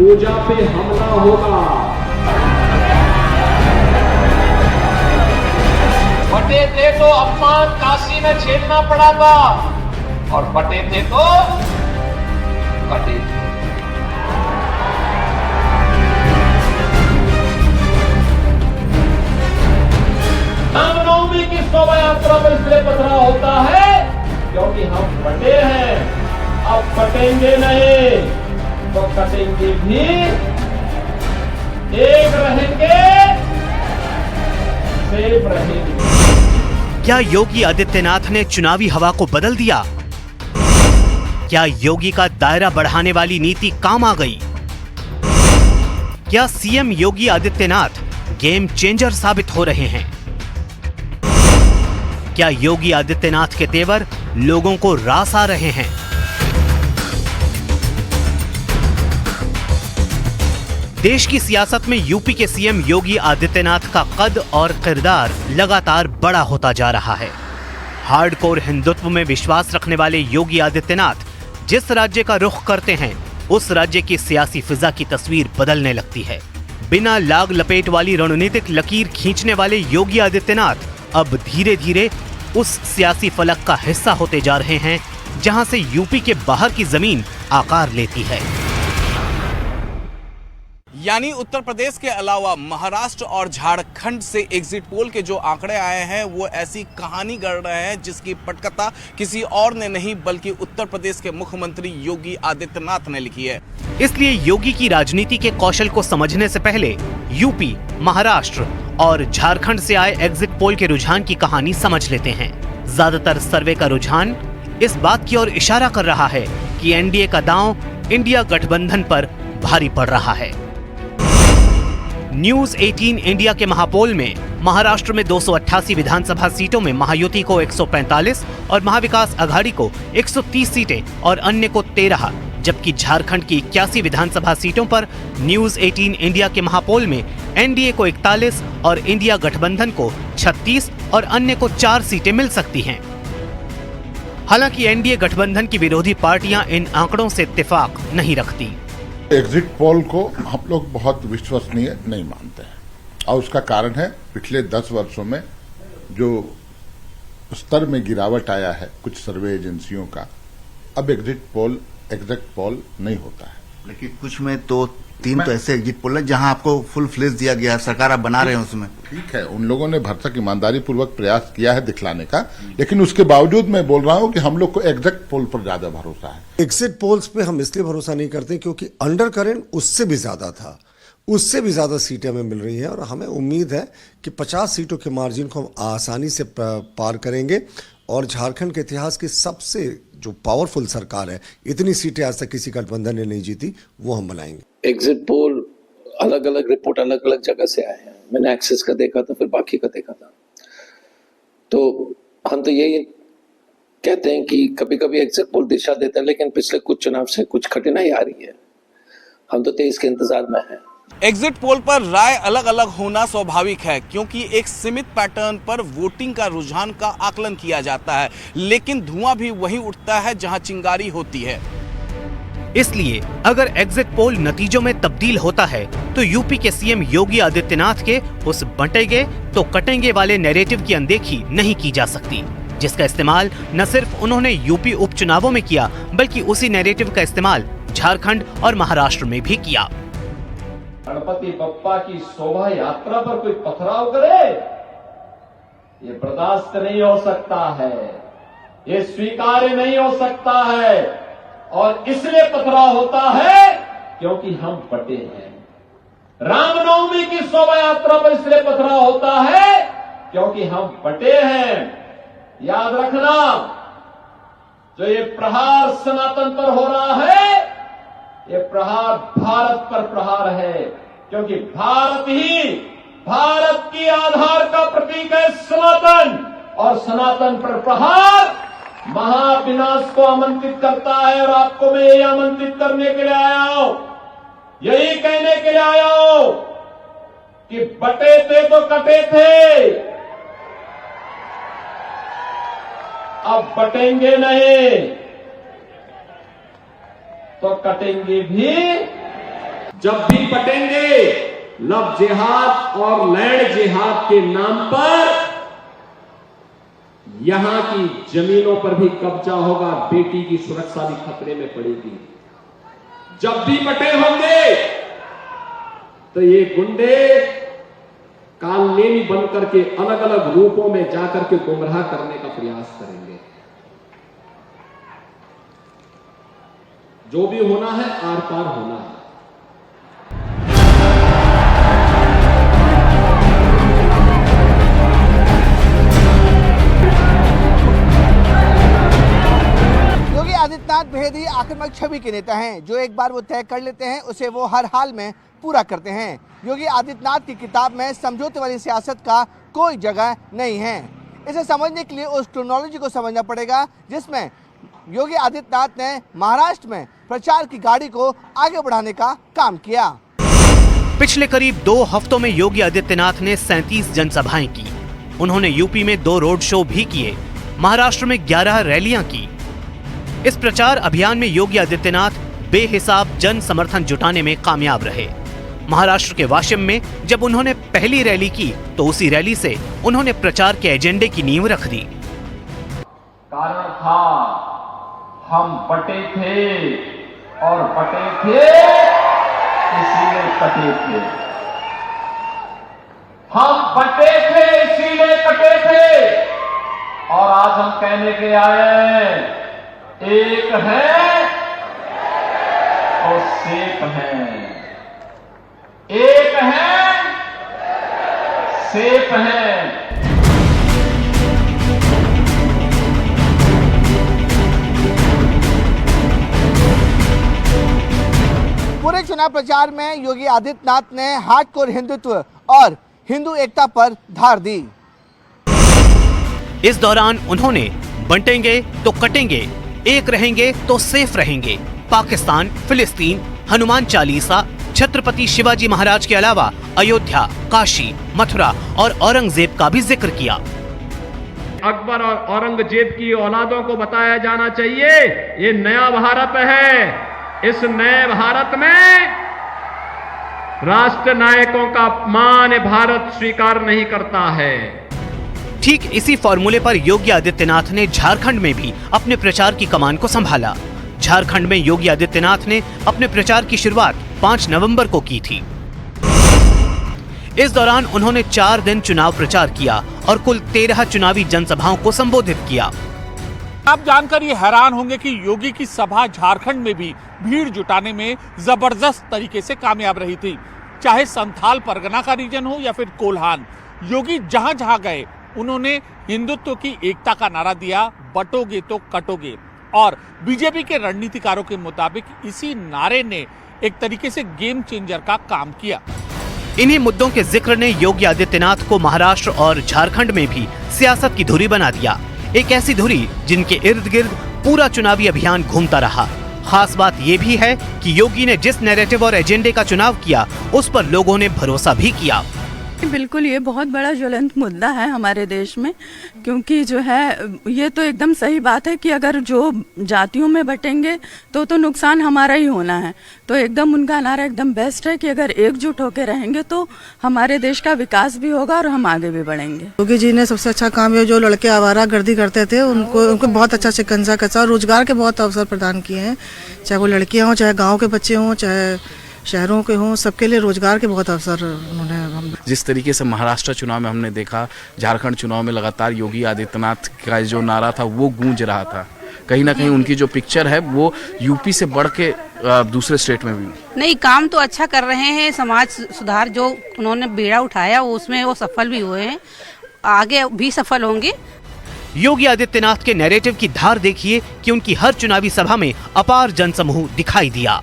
पूजा पे हमला होगा। बटे थे तो अपमान काशी में झेलना पड़ा था, और बटे थे तो कटे। रामनवमी की शोभा यात्रा पर इसलिए पथराव होता है क्योंकि हम बटे हैं। अब बटेंगे नहीं तो कटेंगे भी, एक रहेंगे सेफ रहेंगे। क्या योगी आदित्यनाथ ने चुनावी हवा को बदल दिया? क्या योगी का दायरा बढ़ाने वाली नीति काम आ गई? क्या CM Yogi Adityanath game changer साबित हो रहे हैं? क्या योगी आदित्यनाथ के तेवर लोगों को रास आ रहे हैं? देश की सियासत में यूपी के सीएम योगी आदित्यनाथ का कद और किरदार लगातार बड़ा होता जा रहा है। हार्डकोर हिंदुत्व में विश्वास रखने वाले योगी आदित्यनाथ जिस राज्य का रुख करते हैं, उस राज्य की सियासी फिजा की तस्वीर बदलने लगती है। बिना लाग लपेट वाली रणनीतिक लकीर खींचने वाले योगी आदित्यनाथ अब धीरे धीरे उस सियासी फलक का हिस्सा होते जा रहे हैं जहां से यूपी के बाहर की जमीन आकार लेती है। यानी उत्तर प्रदेश के अलावा महाराष्ट्र और झारखंड से एग्जिट पोल के जो आंकड़े आए हैं वो ऐसी कहानी गढ़ रहे हैं जिसकी पटकथा किसी और ने नहीं बल्कि उत्तर प्रदेश के मुख्यमंत्री योगी आदित्यनाथ ने लिखी है। इसलिए योगी की राजनीति के कौशल को समझने से पहले यूपी, महाराष्ट्र और झारखंड से आए एग्जिट पोल के रुझान की कहानी समझ लेते हैं। ज्यादातर सर्वे का रुझान इस बात की ओर इशारा कर रहा है कि एनडीए का दांव इंडिया गठबंधन पर भारी पड़ रहा है। न्यूज 18 इंडिया के महापोल में महाराष्ट्र में 288 विधानसभा सीटों में महायुति को 145 और महाविकास अघाड़ी को 130 सीटें और अन्य को 13, जबकि झारखंड की 81 विधानसभा सीटों पर न्यूज 18 इंडिया के महापोल में एनडीए को 41 और इंडिया गठबंधन को 36 और अन्य को 4 सीटें मिल सकती हैं। हालांकि एनडीए गठबंधन की विरोधी पार्टियां इन आंकड़ों से इत्तेफाक नहीं रखती। एग्जिट पोल को हम लोग बहुत विश्वसनीय नहीं मानते हैं और उसका कारण है पिछले 10 वर्षों में जो स्तर में गिरावट आया है कुछ सर्वे एजेंसियों का। अब एग्जिट पोल एग्जैक्ट पोल नहीं होता है, लेकिन कुछ में तो 3 तो ऐसे एग्जिट पोल है जहां आपको फुल फ्लेज दिया गया है, सरकार आप बना रहे हैं उसमें। ठीक है, उन लोगों ने भरसक ईमानदारी पूर्वक प्रयास किया है दिखलाने का, लेकिन उसके बावजूद मैं बोल रहा हूं कि हम लोग को एग्जैक्ट पोल पर ज्यादा भरोसा है। एग्जिट पोल्स पे हम इसलिए भरोसा नहीं करते क्योंकि अंडर करंट उससे भी ज्यादा था, उससे भी ज्यादा सीटें हमें मिल रही हैं और हमें उम्मीद है कि 50 सीटों के मार्जिन को हम आसानी से पार करेंगे और झारखंड के इतिहास की सबसे जो पावरफुल सरकार है, इतनी सीटें आज तक किसी गठबंधन ने नहीं जीती, वो हम बनाएंगे। एग्जिट पोल अलग अलग रिपोर्ट अलग अलग जगह से आए हैं। मैंने एक्सेस का देखा था, फिर बाकी का देखा था। तो हम तो यही कहते हैं कि कभी कभी एग्जिट पोल दिशा देता है, लेकिन पिछले कुछ चुनाव से कुछ कठिनाई आ रही है। हम तो 23 के इंतजार में हैं। एग्जिट पोल पर राय अलग अलग होना स्वाभाविक है क्योंकि एक सीमित पैटर्न पर वोटिंग का रुझान का आकलन किया जाता है, लेकिन धुआं भी वहीं उठता है जहां चिंगारी होती है। इसलिए अगर एग्जिट पोल नतीजों में तब्दील होता है तो यूपी के सीएम योगी आदित्यनाथ के उस बंटेंगे तो कटेंगे वाले नैरेटिव की अनदेखी नहीं की जा सकती, जिसका इस्तेमाल न सिर्फ उन्होंने यूपी उपचुनावों में किया बल्कि उसी नैरेटिव का इस्तेमाल झारखंड और महाराष्ट्र में भी किया। गणपति बप्पा की शोभा यात्रा पर कोई पथराव करे, ये बर्दाश्त नहीं हो सकता है, ये स्वीकार्य नहीं हो सकता है। और इसलिए पथराव होता है क्योंकि हम बटे हैं। रामनवमी की शोभा यात्रा पर इसलिए पथराव होता है क्योंकि हम बटे हैं। याद रखना, जो ये प्रहार सनातन पर हो रहा है, ये प्रहार भारत पर प्रहार है, क्योंकि भारत ही भारत की आधार का प्रतीक है सनातन, और सनातन पर प्रहार महाविनाश को आमंत्रित करता है। और आपको मैं यही आमंत्रित करने के लिए आया हूं, यही कहने के लिए आया हूं कि बटे थे तो कटे थे, अब बटेंगे नहीं तो कटेंगे भी, जब भी पटेंगे लव जिहाद और लैंड जिहाद के नाम पर यहां की जमीनों पर भी कब्जा होगा, बेटी की सुरक्षा भी खतरे में पड़ेगी। जब भी पटे होंगे तो ये गुंडे कालनेमी बन करके अलग अलग रूपों में जाकर के गुमराह करने का प्रयास करेंगे। जो भी होना है आर पार होना है। योगी आदित्यनाथ बेहद ही आक्रामक छवि के नेता हैं, जो एक बार वो तय कर लेते हैं उसे वो हर हाल में पूरा करते हैं। योगी आदित्यनाथ की किताब में समझौते वाली सियासत का कोई जगह नहीं है। इसे समझने के लिए उस क्रोनोलॉजी को समझना पड़ेगा जिसमें योगी आदित्यनाथ ने महाराष्ट्र में प्रचार की गाड़ी को आगे बढ़ाने का काम किया। पिछले करीब 2 हफ्तों में योगी आदित्यनाथ ने 37 जनसभाएं की। उन्होंने यूपी में 2 रोड शो भी किए, महाराष्ट्र में 11 रैलियां की। इस प्रचार अभियान में योगी आदित्यनाथ बेहिसाब जन समर्थन जुटाने में कामयाब रहे। महाराष्ट्र के वाशिम में जब उन्होंने पहली रैली की तो उसी रैली से उन्होंने प्रचार के एजेंडे की नींव रख दी। कारण था हम बटे थे और बटे थे इसीलिए कटे थे। हम बटे थे इसीलिए कटे थे और आज हम कहने के आए एक है और सेफ है। एक है सेफ है। पूरे चुनाव प्रचार में योगी आदित्यनाथ ने हार्डकोर हिंदुत्व और हिंदू एकता पर धार दी। इस दौरान उन्होंने बंटेंगे तो कटेंगे, एक रहेंगे तो सेफ रहेंगे, पाकिस्तान, फिलिस्तीन, हनुमान चालीसा, छत्रपति शिवाजी महाराज के अलावा अयोध्या, काशी, मथुरा और औरंगजेब का भी जिक्र किया। अकबर और औरंगजेब की औलादों को बताया जाना चाहिए ये नया भारत है। इस नए भारत में राष्ट्र नायकों का अपमान भारत स्वीकार नहीं करता है। ठीक इसी फॉर्मूले पर योगी आदित्यनाथ ने झारखंड में भी अपने प्रचार की कमान को संभाला। झारखंड में योगी आदित्यनाथ ने अपने प्रचार की शुरुआत 5 नवंबर को की थी। इस दौरान उन्होंने 4 दिन चुनाव प्रचार किया और कुल 13 चुनावी जनसभाओं को संबोधित किया। आप जानकर ये हैरान होंगे कि योगी की सभा झारखंड में भी भीड़ जुटाने में जबरदस्त तरीके से कामयाब रही थी। चाहे संथाल परगना का रीजन हो या फिर कोल्हान, योगी जहां जहां गए उन्होंने हिंदुत्व की एकता का नारा दिया, बटोगे तो कटोगे। और बीजेपी के रणनीतिकारों के मुताबिक इसी नारे ने एक तरीके से गेम चेंजर का काम किया। इन्हीं मुद्दों के जिक्र ने योगी आदित्यनाथ को महाराष्ट्र और झारखंड में भी सियासत की धुरी बना दिया। एक ऐसी धुरी जिनके इर्द गिर्द पूरा चुनावी अभियान घूमता रहा। खास बात यह भी है कि योगी ने जिस नैरेटिव और एजेंडे का चुनाव किया उस पर लोगों ने भरोसा भी किया। बिल्कुल, ये बहुत बड़ा ज्वलंत मुद्दा है हमारे देश में, क्योंकि जो है ये तो एकदम सही बात है कि अगर जो जातियों में बटेंगे तो नुकसान हमारा ही होना है। तो एकदम उनका नारा एकदम बेस्ट है कि अगर एकजुट होकर रहेंगे तो हमारे देश का विकास भी होगा और हम आगे भी बढ़ेंगे। योगी जी ने सबसे अच्छा काम है, जो लड़के आवारा गर्दी करते थे उनको बहुत अच्छा शिकंजा कसा, रोजगार के बहुत अवसर प्रदान किए हैं। चाहे वो लड़कियां हों, चाहे गाँव के बच्चे हों, चाहे शहरों के हों, सबके लिए रोजगार के बहुत अवसर उन्होंने। जिस तरीके से महाराष्ट्र चुनाव में हमने देखा, झारखंड चुनाव में लगातार योगी आदित्यनाथ का जो नारा था वो गूंज रहा था। कहीं ना कहीं उनकी जो पिक्चर है वो यूपी से बढ़ के दूसरे स्टेट में भी। नहीं, काम तो अच्छा कर रहे हैं। समाज सुधार जो उन्होंने बीड़ा उठाया उसमें वो सफल भी हुए हैं, आगे भी सफल होंगे। योगी आदित्यनाथ के नैरेटिव की धार देखिए कि उनकी हर चुनावी सभा में अपार जनसमूह दिखाई दिया।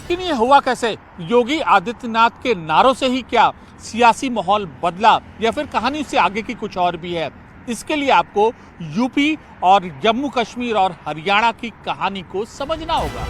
लेकिन ये हुआ कैसे? योगी आदित्यनाथ के नारों से ही क्या सियासी माहौल बदला या फिर कहानी उससे आगे की कुछ और भी है? इसके लिए आपको यूपी और जम्मू कश्मीर और हरियाणा की कहानी को समझना होगा।